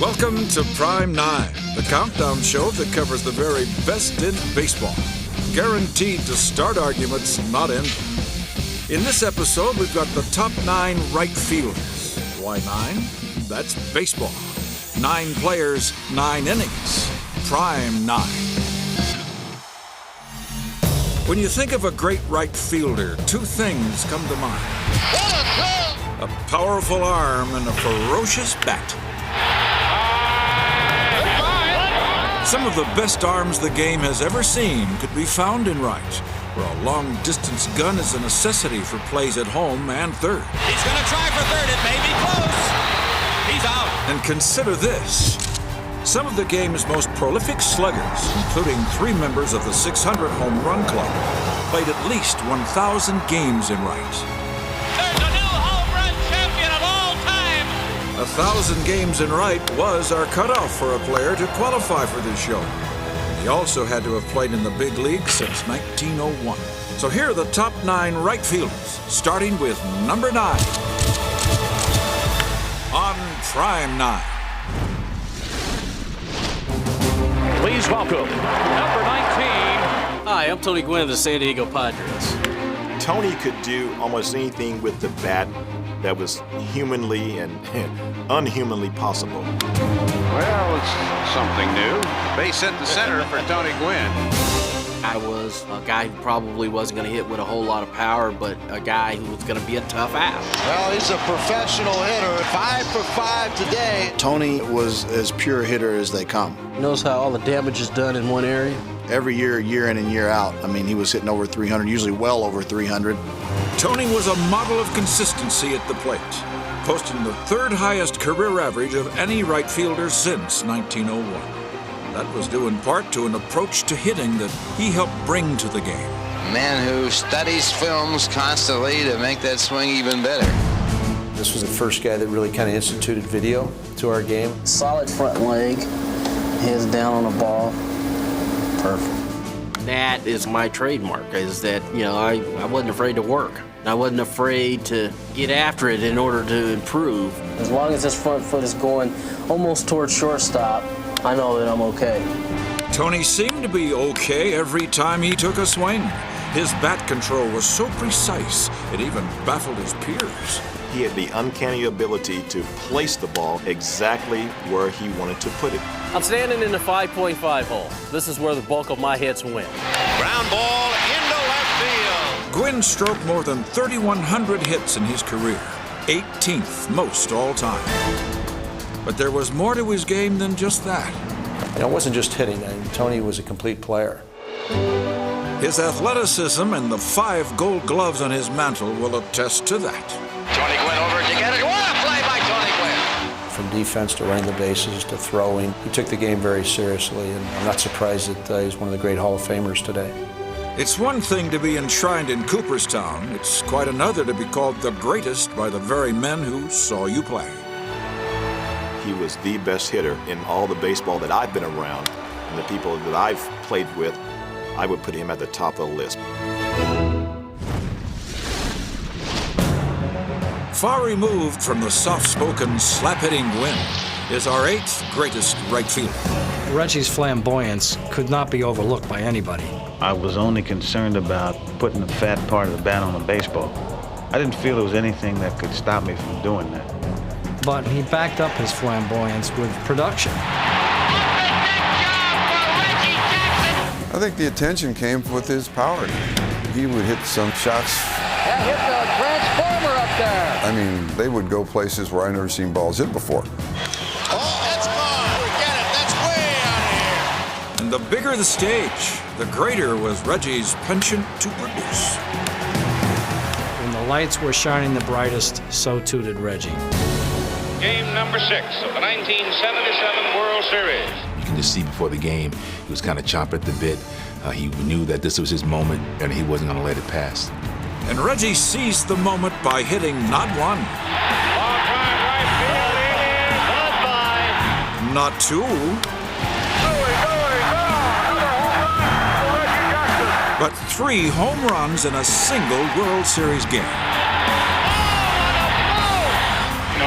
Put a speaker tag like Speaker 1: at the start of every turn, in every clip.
Speaker 1: Welcome to Prime 9, the countdown show that covers the very best in baseball. Guaranteed to start arguments, not end them. In this episode, we've got the top 9 right fielders. Why 9? That's baseball. 9 players, 9 innings. Prime 9. When you think of a great right fielder, 2 things come to mind. A powerful arm and a ferocious bat. Some of the best arms the game has ever seen could be found in right, where a long-distance gun is a necessity for plays at home and third.
Speaker 2: He's going to try for third. It may be close. He's out.
Speaker 1: And consider this. Some of the game's most prolific sluggers, including 3 members of the 600 Home Run Club, played at least 1,000 games in right.
Speaker 2: There's a new home run champion of all time.
Speaker 1: 1,000 games in right was our cutoff for a player to qualify for this show. He also had to have played in the big league since 1901. So here are the top 9 right fielders, starting with number 9. On Prime 9.
Speaker 3: Please welcome number 19.
Speaker 4: Hi, I'm Tony Gwynn of the San Diego Padres.
Speaker 5: Tony could do almost anything with the bat that was humanly and unhumanly possible.
Speaker 6: Well, it's something new. Base hit the center for Tony Gwynn.
Speaker 4: I was a guy who probably wasn't going to hit with a whole lot of power, but a guy who was going to be a tough out.
Speaker 7: Well, he's a professional hitter. 5 for 5 today.
Speaker 8: Tony was as pure a hitter as they come.
Speaker 4: Knows how all the damage is done in one area.
Speaker 8: Every year in and year out, I mean, he was hitting over 300, usually well over 300.
Speaker 1: Tony was a model of consistency at the plate, posting the 3rd highest career average of any right fielder since 1901. That was due in part to an approach to hitting that he helped bring to the game.
Speaker 7: A man who studies films constantly to make that swing even better.
Speaker 9: This was the first guy that really kind of instituted video to our game.
Speaker 10: Solid front leg, heads down on the ball. Perfect.
Speaker 4: That is my trademark, is that, I wasn't afraid to work. I wasn't afraid to get after it in order to improve.
Speaker 10: As long as his front foot is going almost towards shortstop, I know that I'm okay.
Speaker 1: Tony seemed to be okay every time he took a swing. His bat control was so precise, it even baffled his peers.
Speaker 5: He had the uncanny ability to place the ball exactly where he wanted to put it.
Speaker 3: I'm standing in the 5.5 hole. This is where the bulk of my hits went.
Speaker 6: Ground ball into left field.
Speaker 1: Gwynn stroked more than 3,100 hits in his career, 18th most all time. But there was more to his game than just that.
Speaker 9: It wasn't just hitting. Tony was a complete player.
Speaker 1: His athleticism and the 5 gold gloves on his mantle will attest to that.
Speaker 6: Tony Gwynn over to get it. What a play by Tony Gwynn.
Speaker 9: From defense to running the bases to throwing, he took the game very seriously, and I'm not surprised that he's one of the great Hall of Famers today.
Speaker 1: It's one thing to be enshrined in Cooperstown. It's quite another to be called the greatest by the very men who saw you play.
Speaker 5: He was the best hitter in all the baseball that I've been around, and the people that I've played with, I would put him at the top of the list.
Speaker 1: Far removed from the soft-spoken, slap-hitting Gwynn is our 8th greatest right fielder.
Speaker 11: Reggie's flamboyance could not be overlooked by anybody.
Speaker 12: I was only concerned about putting the fat part of the bat on a baseball. I didn't feel there was anything that could stop me from doing that.
Speaker 11: But he backed up his flamboyance with production.
Speaker 13: I think the attention came with his power. He would hit some shots.
Speaker 14: That hit the transformer up there.
Speaker 13: I mean, they would go places where I've never seen balls hit before.
Speaker 6: Oh, that's gone. Forget it. That's way out of here.
Speaker 1: And the bigger the stage, the greater was Reggie's penchant to produce.
Speaker 11: When the lights were shining the brightest, so too did Reggie.
Speaker 15: Game number 6 of the 1977 World Series.
Speaker 16: You can just see before the game, he was kind of chomping at the bit. He knew that this was his moment, and he wasn't going to let it pass.
Speaker 1: And Reggie seized the moment by hitting not one, not 2, but 3 home runs in a single World Series game.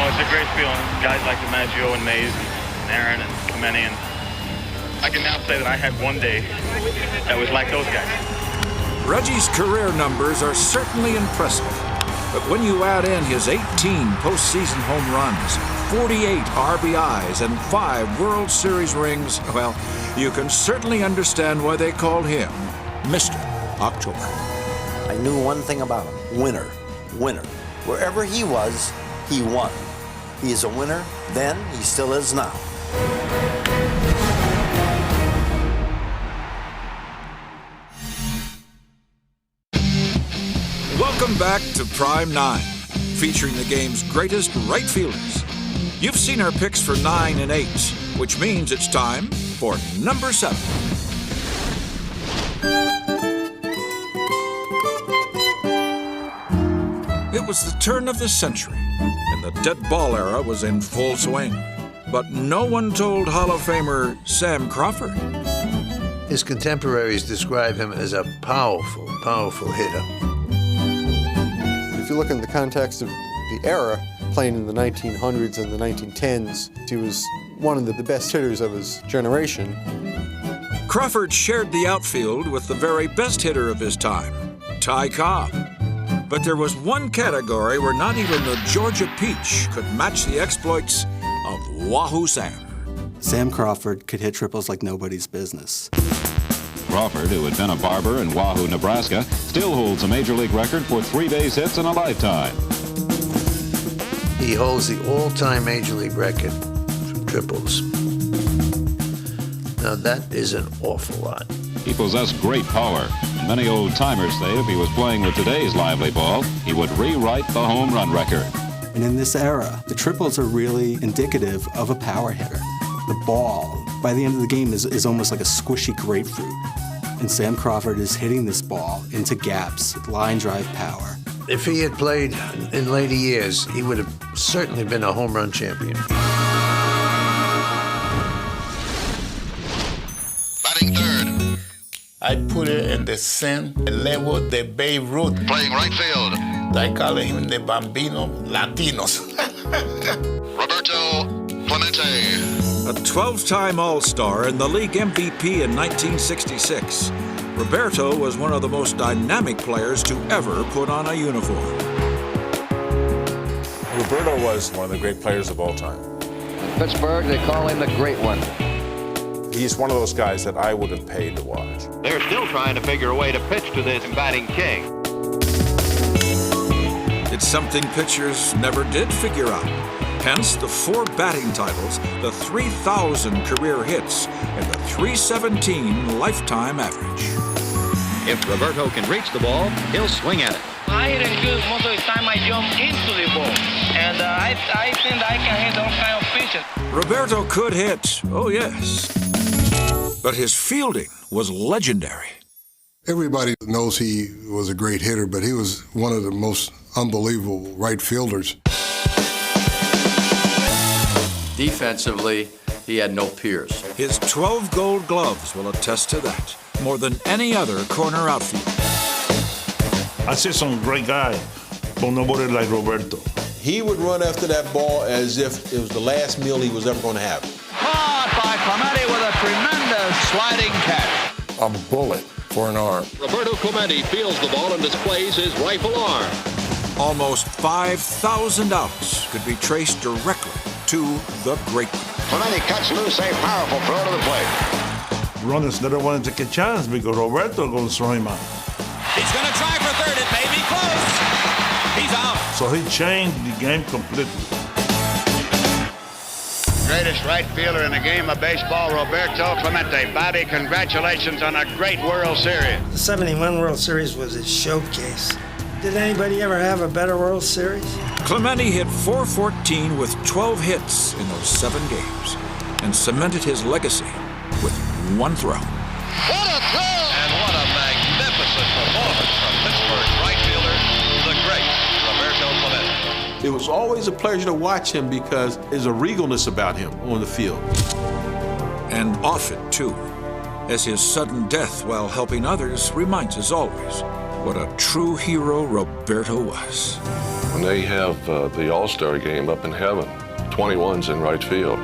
Speaker 17: It's a great feeling. Guys like DiMaggio and Mays, and Aaron and Clemente, and I can now say that I had one day that was like those guys.
Speaker 1: Reggie's career numbers are certainly impressive, but when you add in his 18 postseason home runs, 48 RBIs, and 5 World Series rings, well, you can certainly understand why they called him Mr. October.
Speaker 18: I knew one thing about him: winner, winner. Wherever he was, he won. He is a winner then, he still is now.
Speaker 1: Welcome back to Prime 9, featuring the game's greatest right fielders. You've seen our picks for 9 and 8, which means it's time for number 7. It was the turn of the century, and the dead ball era was in full swing. But no one told Hall of Famer Sam Crawford.
Speaker 19: His contemporaries describe him as a powerful, powerful hitter.
Speaker 20: If you look in the context of the era, playing in the 1900s and the 1910s, he was one of the best hitters of his generation.
Speaker 1: Crawford shared the outfield with the very best hitter of his time, Ty Cobb. But there was one category where not even the Georgia Peach could match the exploits of Wahoo Sam.
Speaker 21: Sam Crawford could hit triples like nobody's business.
Speaker 22: Crawford, who had been a barber in Wahoo, Nebraska, still holds a major league record for 3 base hits in a lifetime.
Speaker 19: He holds the all-time major league record for triples. Now that is an awful lot.
Speaker 22: He possessed great power. Many old-timers say if he was playing with today's lively ball, he would rewrite the home run record.
Speaker 21: And in this era, the triples are really indicative of a power hitter. The ball, by the end of the game, is almost like a squishy grapefruit. And Sam Crawford is hitting this ball into gaps, line drive power.
Speaker 19: If he had played in later years, he would have certainly been a home run champion.
Speaker 23: Batting third.
Speaker 24: I put it in the same level the Babe Ruth.
Speaker 23: Playing right field.
Speaker 24: I call him the Bambino Latinos.
Speaker 23: Roberto Clemente.
Speaker 1: A 12-time All-Star and the league MVP in 1966, Roberto was one of the most dynamic players to ever put on a uniform.
Speaker 25: Roberto was one of the great players of all time.
Speaker 14: In Pittsburgh, they call him the Great One.
Speaker 25: He's one of those guys that I would have paid to watch.
Speaker 6: They're still trying to figure a way to pitch to this batting king.
Speaker 1: It's something pitchers never did figure out. Hence the 4 batting titles, the 3,000 career hits, and the 317 lifetime average.
Speaker 6: If Roberto can reach the ball, he'll swing at it.
Speaker 2: I hit it good most of the time. I jump into the ball, and I think I can hit those kind of pitches.
Speaker 1: Roberto could hit, oh yes, but his fielding was legendary.
Speaker 26: Everybody knows he was a great hitter, but he was one of the most unbelievable right fielders.
Speaker 27: Defensively, he had no peers.
Speaker 1: His 12 gold gloves will attest to that, more than any other corner outfielder.
Speaker 28: I see some great guy, but nobody like Roberto.
Speaker 29: He would run after that ball as if it was the last meal he was ever going to have.
Speaker 6: Caught by Clemente with a tremendous sliding catch.
Speaker 13: A bullet for an arm.
Speaker 6: Roberto Clemente fields the ball and displays his rifle arm.
Speaker 1: Almost 5,000 outs could be traced directly to the great one.
Speaker 23: Clemente cuts loose a powerful throw to the plate.
Speaker 28: Runners never wanted to take a chance because Roberto going to throw him out.
Speaker 2: He's going to try for third. It may be close. He's out.
Speaker 28: So he changed the game completely.
Speaker 6: Greatest right fielder in the game of baseball, Roberto Clemente. Bobby, congratulations on a great World Series.
Speaker 30: The 71 World Series was his showcase. Did anybody ever have a better World Series?
Speaker 1: Clemente hit .414 with 12 hits in those 7 games and cemented his legacy with one throw.
Speaker 6: What a throw! And what a magnificent performance from Pittsburgh's right fielder, the great Roberto Clemente.
Speaker 29: It was always a pleasure to watch him because there's a regalness about him on the field.
Speaker 1: And off it, too, as his sudden death while helping others reminds us always what a true hero Roberto was.
Speaker 31: When they have the All-Star game up in heaven, 21's in right field.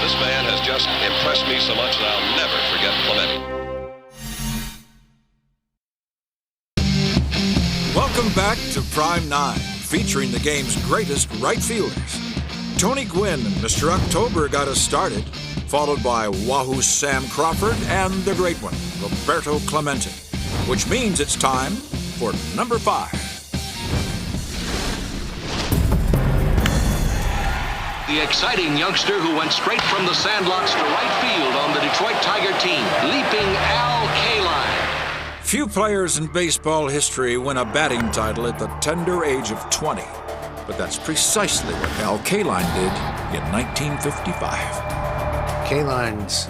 Speaker 6: This man has just impressed me so much that I'll never forget Clemente.
Speaker 1: Welcome back to Prime 9, featuring the game's greatest right fielders. Tony Gwynn and Mr. October got us started, followed by Wahoo Sam Crawford and the great one, Roberto Clemente, which means it's time for number 5.
Speaker 3: The exciting youngster who went straight from the sandlots to right field on the Detroit Tiger team, leaping Al Kaline.
Speaker 1: Few players in baseball history win a batting title at the tender age of 20. But that's precisely what Al Kaline did in 1955.
Speaker 19: Kaline's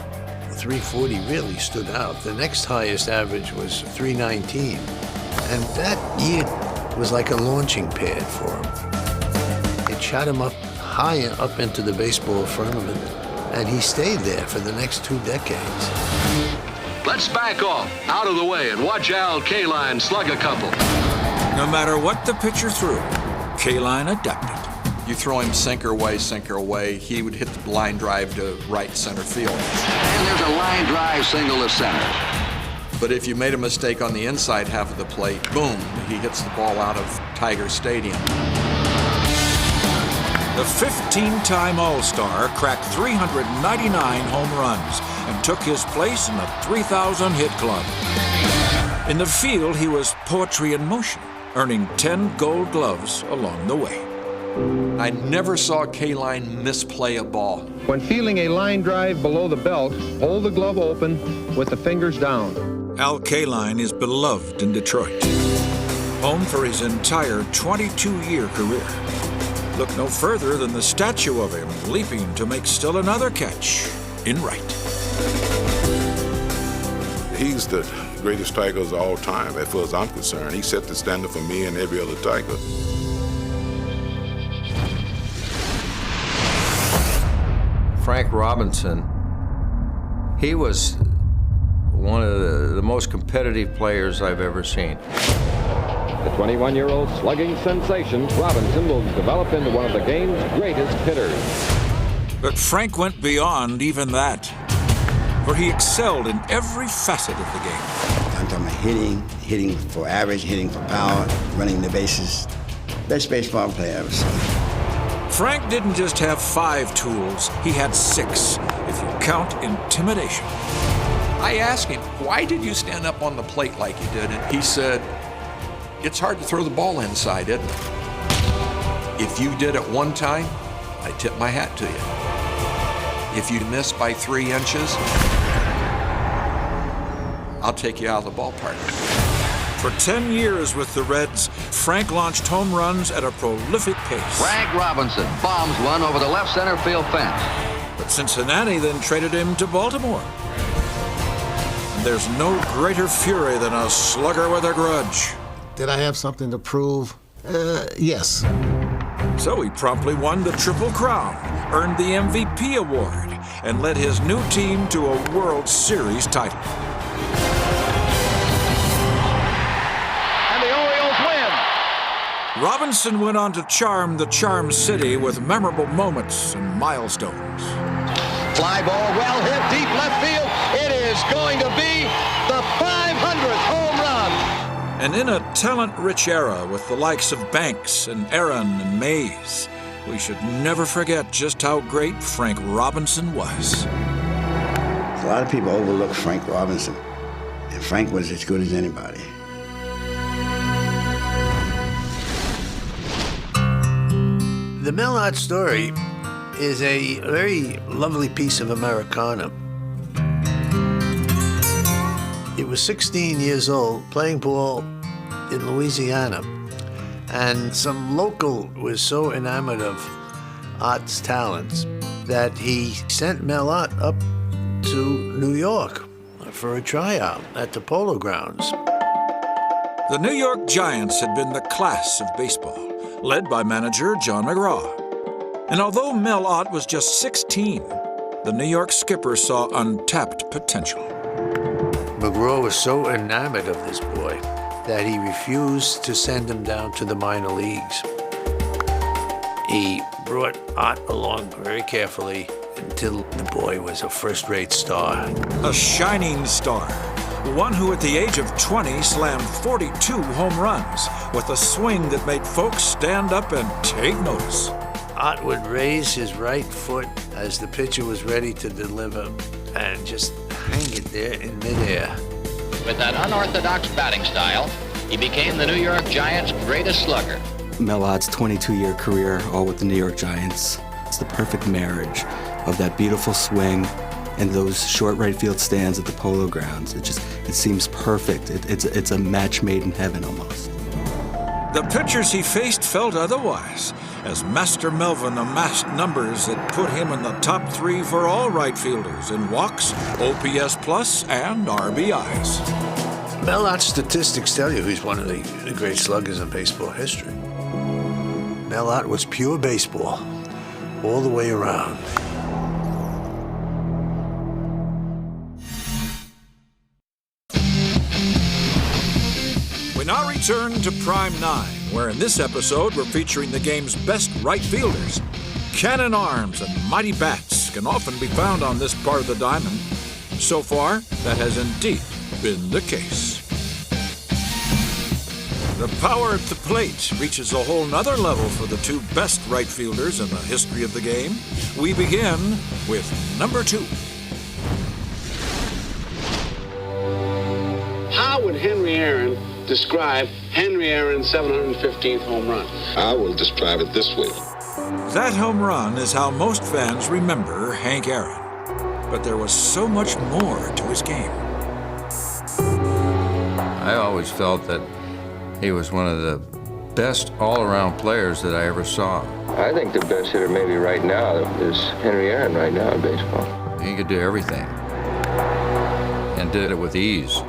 Speaker 19: 340 really stood out. The next highest average was 319. And that year was like a launching pad for him. It shot him up high up into the baseball firmament, and he stayed there for the next 2 decades.
Speaker 3: Let's back off, out of the way, and watch Al Kaline slug a couple.
Speaker 1: No matter what the pitcher threw, Kaline adapted.
Speaker 27: You throw him sinker away, he would hit the line drive to right center field.
Speaker 3: And there's a line drive single to center.
Speaker 27: But if you made a mistake on the inside half of the plate, boom, he hits the ball out of Tiger Stadium.
Speaker 1: The 15-time All-Star cracked 399 home runs and took his place in the 3,000-hit club. In the field, he was poetry in motion, earning 10 Gold Gloves along the way.
Speaker 27: I never saw Kaline misplay a ball.
Speaker 4: When fielding a line drive below the belt, hold the glove open with the fingers down.
Speaker 1: Al Kaline is beloved in Detroit, home for his entire 22-year career. Look no further than the statue of him leaping to make still another catch in right.
Speaker 25: He's the greatest Tiger of all time, as far as I'm concerned. He set the standard for me and every other Tiger.
Speaker 27: Frank Robinson, he was one of the most competitive players I've ever seen.
Speaker 5: The 21-year-old slugging sensation, Robinson, will develop into one of the game's greatest hitters.
Speaker 1: But Frank went beyond even that, for he excelled in every facet of the game.
Speaker 7: I'm talking about hitting for average, hitting for power, running the bases. Best baseball player I ever saw.
Speaker 1: Frank didn't just have 5 tools, he had 6, if you count intimidation.
Speaker 27: I asked him, why did you stand up on the plate like you did? And he said, it's hard to throw the ball inside, isn't it? If you did it one time, I tip my hat to you. If you miss by 3 inches, I'll take you out of the ballpark.
Speaker 1: For 10 years with the Reds, Frank launched home runs at a prolific pace.
Speaker 3: Frank Robinson bombs one over the left center field fence.
Speaker 1: But Cincinnati then traded him to Baltimore. And there's no greater fury than a slugger with a grudge.
Speaker 8: Did I have something to prove? Yes.
Speaker 1: So he promptly won the Triple Crown, earned the MVP award, and led his new team to a World Series title.
Speaker 4: And the Orioles win.
Speaker 1: Robinson went on to charm the Charm City with memorable moments and milestones.
Speaker 4: Fly ball well hit deep left field. It is going to be the 500th home run.
Speaker 1: And in a talent-rich era with the likes of Banks and Aaron and Mays, we should never forget just how great Frank Robinson was.
Speaker 7: A lot of people overlook Frank Robinson, and Frank was as good as anybody.
Speaker 19: The Mel Ott story is a very lovely piece of Americana. He was 16 years old, playing ball in Louisiana, and some local was so enamored of Ott's talents that he sent Mel Ott up to New York for a tryout at the Polo Grounds.
Speaker 1: The New York Giants had been the class of baseball, led by manager John McGraw. And although Mel Ott was just 16, the New York skipper saw untapped potential.
Speaker 19: McGraw was so enamored of this boy that he refused to send him down to the minor leagues. He brought Ott along very carefully until the boy was a first-rate star.
Speaker 1: A shining star. One who at the age of 20 slammed 42 home runs with a swing that made folks stand up and take notice.
Speaker 19: Art would raise his right foot as the pitcher was ready to deliver and just hang it there in midair.
Speaker 3: With that unorthodox batting style, he became the New York Giants' greatest slugger.
Speaker 21: Mel Ott's 22-year career, all with the New York Giants. It's the perfect marriage of that beautiful swing and those short right field stands at the Polo Grounds. It seems perfect. It's a match made in heaven almost.
Speaker 1: The pitchers he faced felt otherwise, as Master Melvin amassed numbers that put him in the top 3 for all right fielders in walks, OPS plus, and RBIs.
Speaker 19: Mel Ott's statistics tell you he's one of the great sluggers in baseball history. Mel Ott was pure baseball, all the way around.
Speaker 1: We now return to Prime 9, where in this episode we're featuring the game's best right fielders. Cannon arms and mighty bats can often be found on this part of the diamond. So far, that has indeed been the case. The power at the plate reaches a whole nother level for the 2 best right fielders in the history of the game. We begin with number 2.
Speaker 9: How would Henry Aaron describe Henry Aaron's 715th home run?
Speaker 25: I will describe it this way.
Speaker 1: That home run is how most fans remember Hank Aaron. But there was so much more to his game.
Speaker 10: I always felt that he was one of the best all-around players that I ever saw.
Speaker 11: I think the best hitter maybe right now is Henry Aaron right now in baseball.
Speaker 10: He could do everything and did it with ease.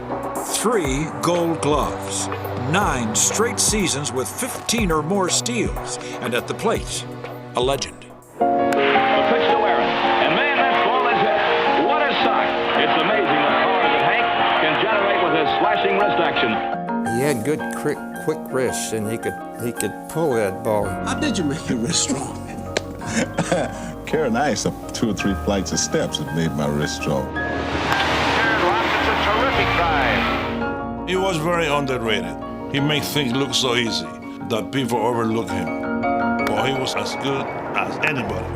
Speaker 1: 3 Gold Gloves, 9 straight seasons with 15 or more steals, and at the plate, a legend.
Speaker 2: The pitch to Aaron, and man, that ball is hit. What a sock! It's amazing the power that Hank can generate with his slashing wrist action.
Speaker 12: He had good, quick wrists, and he could pull that ball.
Speaker 8: How did you make your wrist strong?
Speaker 15: Carrying ice up 2 or 3 flights of steps that made my wrist strong.
Speaker 6: It's a terrific drive.
Speaker 28: He was very underrated. He made things look so easy that people overlook him. But he was as good as anybody.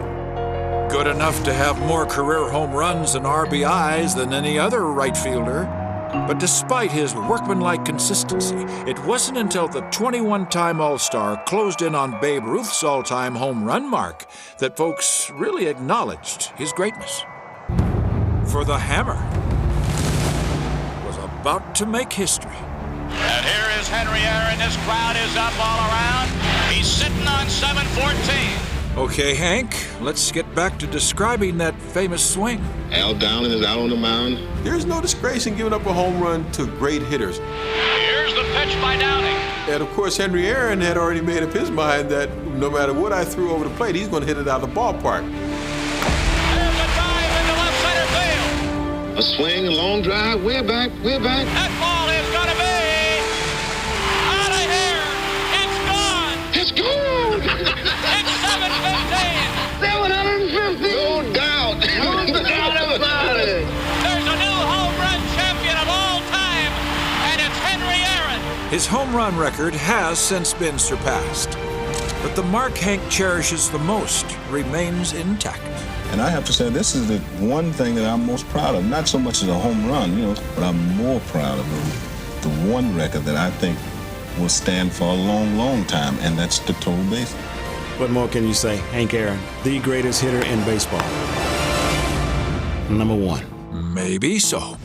Speaker 1: Good enough to have more career home runs and RBIs than any other right fielder. But despite his workmanlike consistency, it wasn't until the 21-time All-Star closed in on Babe Ruth's all-time home run mark that folks really acknowledged his greatness. For the Hammer was about to make history.
Speaker 6: And here is Henry Aaron. This crowd is up all around. He's sitting on 714.
Speaker 1: Okay, Hank, let's get back to describing that famous swing.
Speaker 15: Al Downing is out on the mound.
Speaker 29: There's no disgrace in giving up a home run to great hitters.
Speaker 6: Here's the pitch by Downing.
Speaker 29: And of course, Henry Aaron had already made up his mind that no matter what I threw over the plate, he's going to hit it out of the ballpark.
Speaker 6: There's a drive into left center field.
Speaker 15: A swing, a long drive, way back.
Speaker 6: That ball is going to be out of here. It's gone.
Speaker 15: It's gone.
Speaker 6: It's 715.
Speaker 15: 750. No doubt.
Speaker 6: No doubt about it. There's a new home run champion of all time, and it's Henry Aaron.
Speaker 1: His home run record has since been surpassed, but the mark Hank cherishes the most remains intact.
Speaker 15: And I have to say, this is the one thing that I'm most proud of. Not so much as a home run, but I'm more proud of the one record that I think will stand for a long, long time, and that's the total base.
Speaker 16: What more can you say? Hank Aaron, the greatest hitter in baseball. Number 1.
Speaker 1: Maybe so.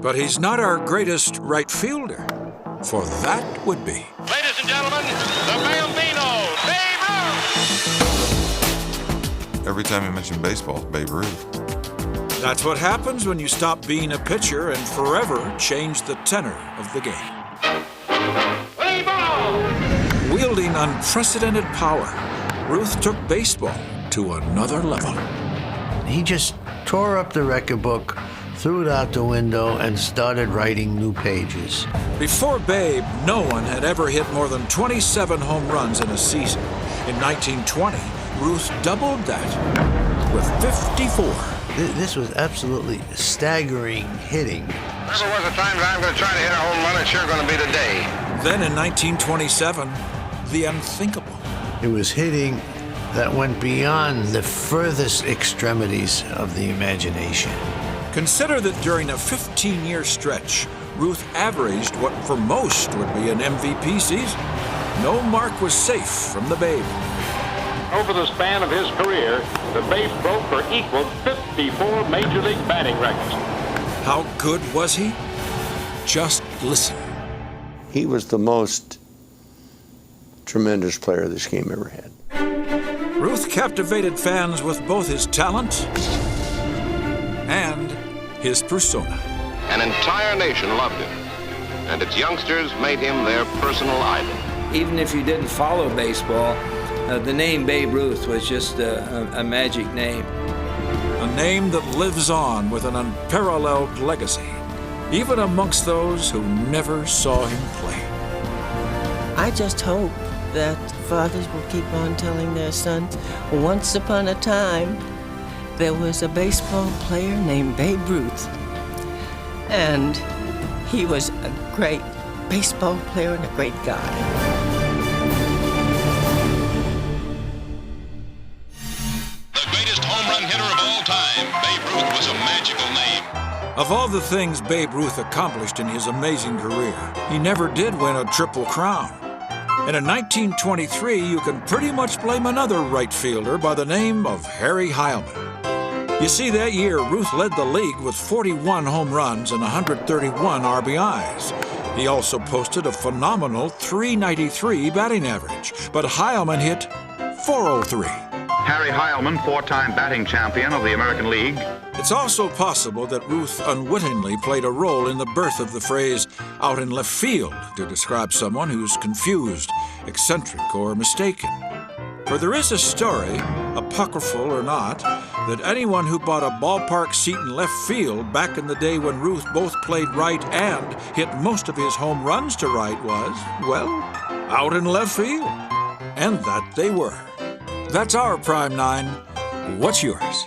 Speaker 1: But he's not our greatest right fielder, for that would be.
Speaker 6: Ladies and gentlemen, the Bambino, Babe Ruth.
Speaker 13: Every time you mention baseball, it's Babe Ruth.
Speaker 1: That's what happens when you stop being a pitcher and forever change the tenor of the game.
Speaker 6: Play ball.
Speaker 1: Wielding unprecedented power, Ruth took baseball to another level.
Speaker 19: He just tore up the record book, threw it out the window, and started writing new pages.
Speaker 1: Before Babe, no one had ever hit more than 27 home runs in a season. In 1920, Ruth doubled that with 54.
Speaker 19: This was absolutely staggering hitting.
Speaker 6: Never was a time that I'm going to try to hit a home run. It's sure going to be today.
Speaker 1: Then in 1927, the unthinkable.
Speaker 19: It was hitting that went beyond the furthest extremities of the imagination.
Speaker 1: Consider that during a 15-year stretch, Ruth averaged what for most would be an MVP season. No mark was safe from the Babe.
Speaker 2: Over the span of his career, the Babe broke or equaled 54 Major League batting records.
Speaker 1: How good was he? Just listen.
Speaker 5: He was the most tremendous player this game ever had.
Speaker 1: Ruth captivated fans with both his talent and his persona.
Speaker 3: An entire nation loved him, and its youngsters made him their personal idol.
Speaker 11: Even if you didn't follow baseball, the name Babe Ruth was just a magic name.
Speaker 1: A name that lives on with an unparalleled legacy, even amongst those who never saw him play.
Speaker 14: I just hope that fathers will keep on telling their sons, once upon a time, there was a baseball player named Babe Ruth. And he was a great baseball player and a great guy.
Speaker 3: The greatest home run hitter of all time, Babe Ruth was a magical name.
Speaker 1: Of all the things Babe Ruth accomplished in his amazing career, he never did win a Triple Crown. And in 1923, you can pretty much blame another right fielder by the name of Harry Heilmann. You see, that year, Ruth led the league with 41 home runs and 131 RBIs. He also posted a phenomenal .393 batting average, but Heilmann hit .403.
Speaker 2: Harry Heilmann, four-time batting champion of the American League.
Speaker 1: It's also possible that Ruth unwittingly played a role in the birth of the phrase out in left field to describe someone who's confused, eccentric, or mistaken. For there is a story, apocryphal or not, that anyone who bought a ballpark seat in left field back in the day when Ruth both played right and hit most of his home runs to right was, well, out in left field. And that they were. That's our Prime 9. What's yours?